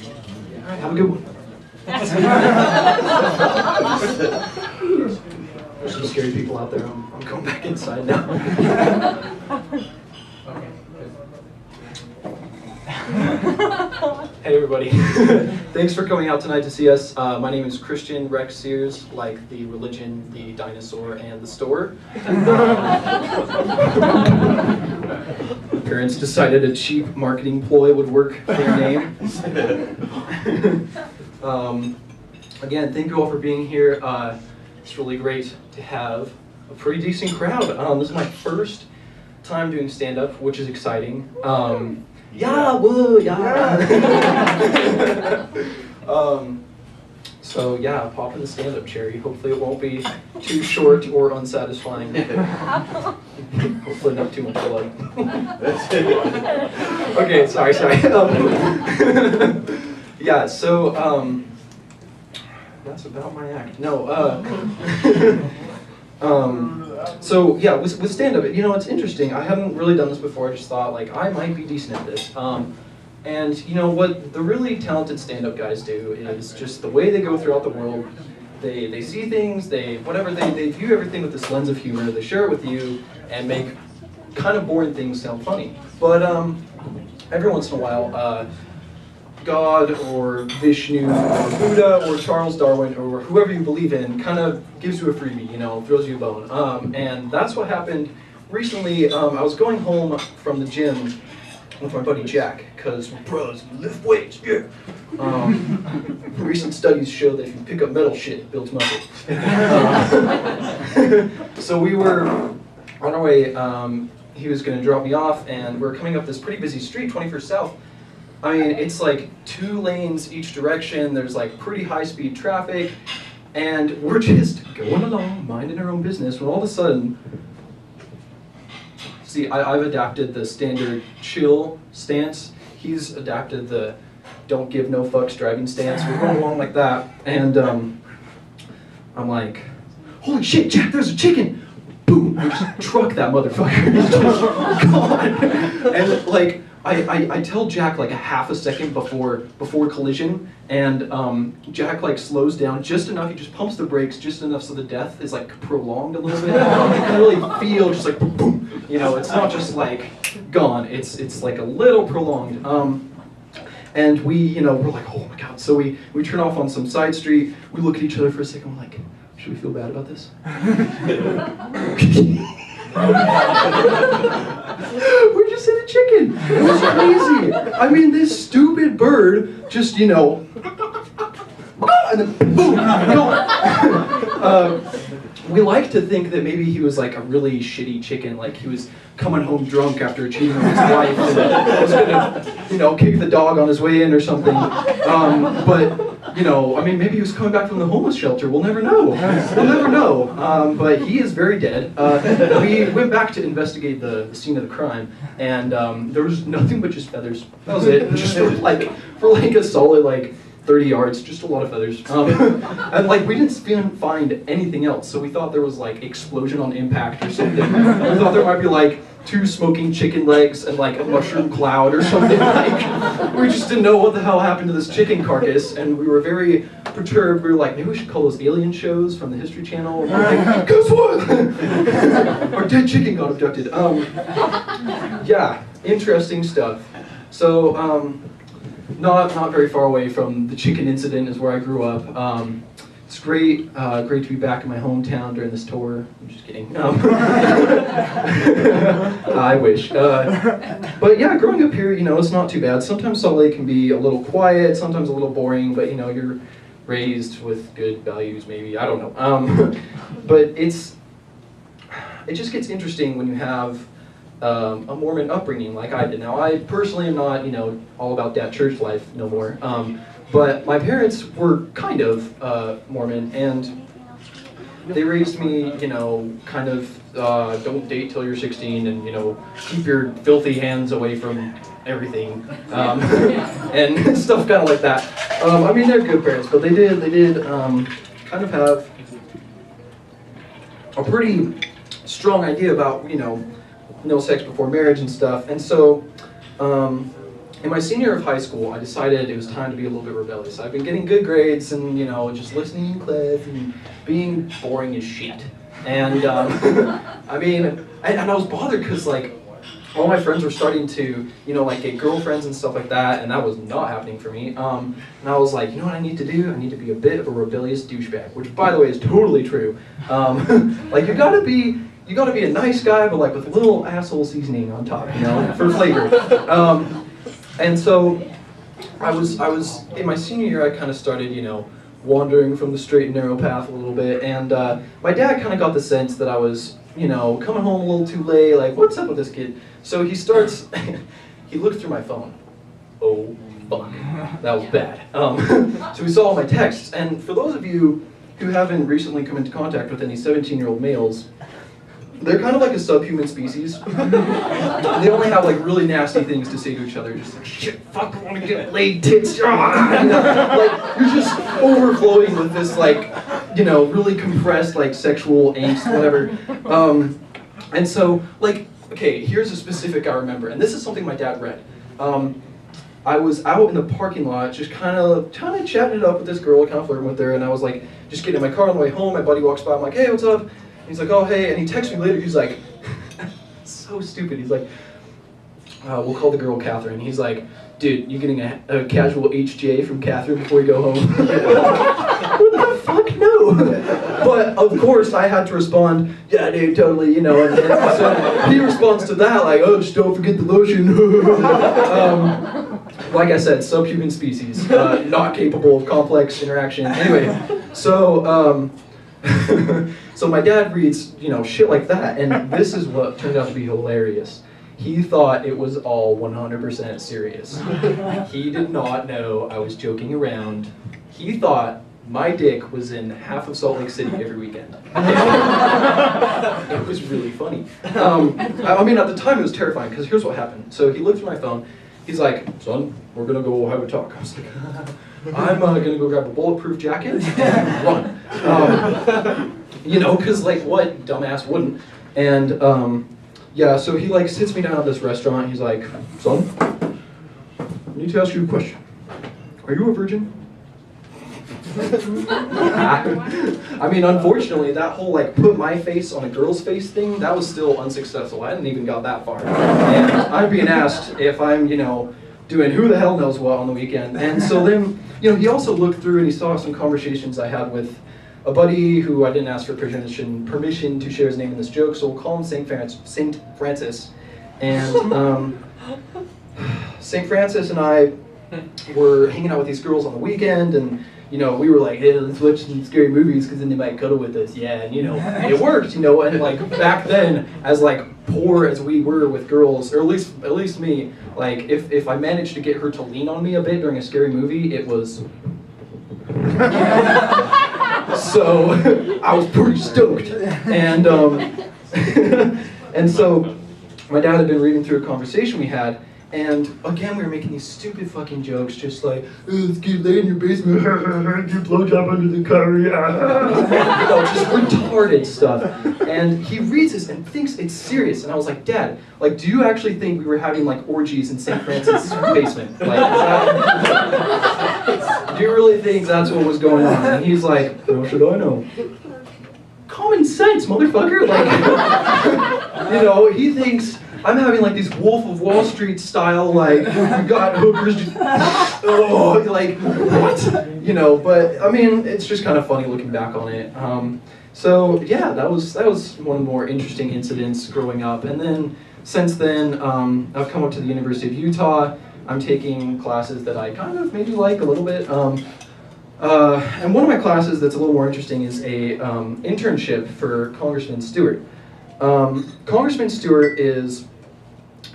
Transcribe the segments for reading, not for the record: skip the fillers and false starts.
All right, have a good one. There's some scary people out there. I'm going back inside now. Hey everybody. Thanks for coming out tonight to see us. My name is Christian Rex Sears, like the religion, the dinosaur, and the store. My parents decided a cheap marketing ploy would work for their name. Again, thank you all for being here. It's really great to have a pretty decent crowd. This is my first time doing stand-up, which is exciting. Yeah, woo, yeah. So yeah, pop in the stand-up cherry. Hopefully it won't be too short or unsatisfying. Hopefully not too much blood. Okay, sorry. Yeah, so that's about my act. No, so yeah, with stand-up, you know, it's interesting. I haven't really done this before. I just thought, like, I might be decent at this. And you know what the really talented stand-up guys do is just the way they go throughout the world. They see things, they view everything with this lens of humor. They share it with you and make kind of boring things sound funny. But every once in a while, God or Vishnu or Buddha or Charles Darwin or whoever you believe in kind of gives you a freebie, you know, throws you a bone. And that's what happened recently. I was going home from the gym with my buddy Jack, because bros lift weights, yeah. Recent studies show that if you pick up metal shit, it builds muscle. So we were on our way, he was going to drop me off, and we're coming up this pretty busy street, 21st South. I mean, it's like 2 lanes each direction, there's like pretty high-speed traffic, and we're just going along, minding our own business, when all of a sudden, see, I've adapted the standard chill stance, he's adapted the don't give no fucks driving stance, we're going along like that, and I'm like, holy shit, Jack, there's a chicken! Boom, I just truck that motherfucker, he's just gone! And like, I tell Jack like a half a second before collision, and Jack like slows down just enough. He just pumps the brakes just enough so the death is like prolonged a little bit. You can really feel just like boom, boom. You know, it's not just like gone. It's like a little prolonged. And we, you know, we're like, oh my god. So we turn off on some side street. We look at each other for a second. We're like, should we feel bad about this? We just hit a chicken. It was crazy. I mean, this stupid bird just, you know, and then boom, gone. We like to think that maybe he was like a really shitty chicken, like he was coming home drunk after cheating on his wife and was gonna, you know, kick the dog on his way in or something. But you know, I mean, maybe he was coming back from the homeless shelter. We'll never know. We'll never know. But he is very dead. We went back to investigate the scene of the crime, and there was nothing but just feathers. That was it. Just for like a solid like 30 yards, just a lot of feathers. And like we didn't find anything else, so we thought there was like explosion on impact or something. We thought there might be like 2 smoking chicken legs and like a mushroom cloud or something. Like we just didn't know what the hell happened to this chicken carcass, and we were very perturbed. We were like, maybe we should call those alien shows from the History Channel. And we're like, guess what? Our dead chicken got abducted. Yeah, interesting stuff. So not very far away from the chicken incident is where I grew up. It's great to be back in my hometown during this tour. I'm just kidding. I wish. But yeah, growing up here, you know, it's not too bad. Sometimes Salt Lake can be a little quiet, sometimes a little boring, but you know, you're raised with good values, maybe. I don't know. But it just gets interesting when you have a Mormon upbringing like I did. Now, I personally am not, you know, all about that church life no more. But my parents were kind of Mormon, and they raised me, you know, kind of don't date till you're 16, and you know, keep your filthy hands away from everything, and stuff kind of like that. I mean, they're good parents, but they did kind of have a pretty strong idea about, you know, no sex before marriage and stuff, and so. in my senior year of high school, I decided it was time to be a little bit rebellious. I've been getting good grades and, you know, just listening in class and being boring as shit. And, I mean, and I was bothered because, like, all my friends were starting to, you know, like, get girlfriends and stuff like that, and that was not happening for me. And I was like, you know what I need to do? I need to be a bit of a rebellious douchebag, which, by the way, is totally true. Like, you gotta be a nice guy, but, like, with a little asshole seasoning on top, you know, for flavor. And so I was in my senior year, I kind of started, you know, wandering from the straight and narrow path a little bit, and my dad kind of got the sense that I was, you know, coming home a little too late, like, what's up with this kid? So he starts, he looked through my phone. Oh, fuck, that was bad. So he saw all my texts, and for those of you who haven't recently come into contact with any 17-year-old males, they're kind of like a subhuman species. They only have like really nasty things to say to each other, just like, shit, fuck, I want to get laid, tits, you know, like, you're just overflowing with this, like, you know, really compressed, like, sexual angst, whatever. And so, like, okay, here's a specific I remember, and this is something my dad read. I was out in the parking lot, just kind of chatting it up with this girl, kind of flirting with her, and I was like, just getting in my car on the way home. My buddy walks by, I'm like, hey, what's up? He's like, oh, hey, and he texts me later, he's like, so stupid, he's like, we'll call the girl Catherine. He's like, dude, you getting a casual HJ from Catherine before you go home? What the fuck, no. But, of course, I had to respond, yeah, dude, totally, you know, and so he responds to that, like, oh, just don't forget the lotion. Like I said, subhuman species, not capable of complex interaction. Anyway, so, so my dad reads, you know, shit like that, and this is what turned out to be hilarious. He thought it was all 100% serious. He did not know I was joking around. He thought my dick was in half of Salt Lake City every weekend. It was really funny. I mean, at the time it was terrifying, because here's what happened. So he looked through my phone. He's like, son, we're gonna go have a talk. I was like, I'm gonna go grab a bulletproof jacket and run. You know, because, like, what dumbass wouldn't? And yeah, so he, like, sits me down at this restaurant. He's like, son, I need to ask you a question. Are you a virgin? I mean, unfortunately, that whole, like, put my face on a girl's face thing, that was still unsuccessful. I didn't even got that far. And I'm being asked if I'm, you know, doing who the hell knows what on the weekend. And so then, you know, he also looked through and he saw some conversations I had with a buddy who I didn't ask for permission to share his name in this joke, so we'll call him St. Francis. And St. Francis and I were hanging out with these girls on the weekend, and, you know, we were like, hey, let's watch some scary movies because then they might cuddle with us. Yeah, and, you know, it worked, you know, and, like, back then, as, like, poor as we were with girls, or at least me, like, if I managed to get her to lean on me a bit during a scary movie, it was... So I was pretty stoked, and and so my dad had been reading through a conversation we had, and again we were making these stupid fucking jokes, just like, oh, let's get laid in your basement, get blowjob under the car, yeah. You know, just retarded stuff. And he reads this and thinks it's serious, and I was like, Dad, like, do you actually think we were having, like, orgies in St. Francis' basement? Like, do you really think that's what was going on? And he's like, how should I know? Common sense, motherfucker. Like, you know, he thinks I'm having, like, these Wolf of Wall Street style, like, you got hookers, just, oh, like, what? You know, but, I mean, it's just kind of funny looking back on it. So, yeah, that was one of the more interesting incidents growing up. And then, since then, I've come up to the University of Utah. I'm taking classes that I kind of maybe like a little bit. And one of my classes that's a little more interesting is a internship for Congressman Stewart. Congressman Stewart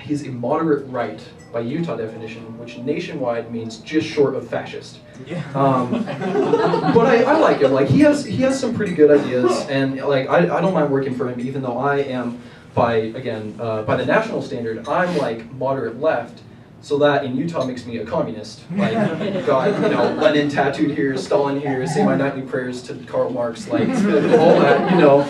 he's a moderate right by Utah definition, which nationwide means just short of fascist. Yeah. But I like him. Like, he has some pretty good ideas, and, like, I don't mind working for him, even though I am, by the national standard, I'm, like, moderate left. So that in Utah makes me a communist. Like, got, you know, Lenin tattooed here, Stalin here, say my nightly prayers to Karl Marx, like, all that, you know.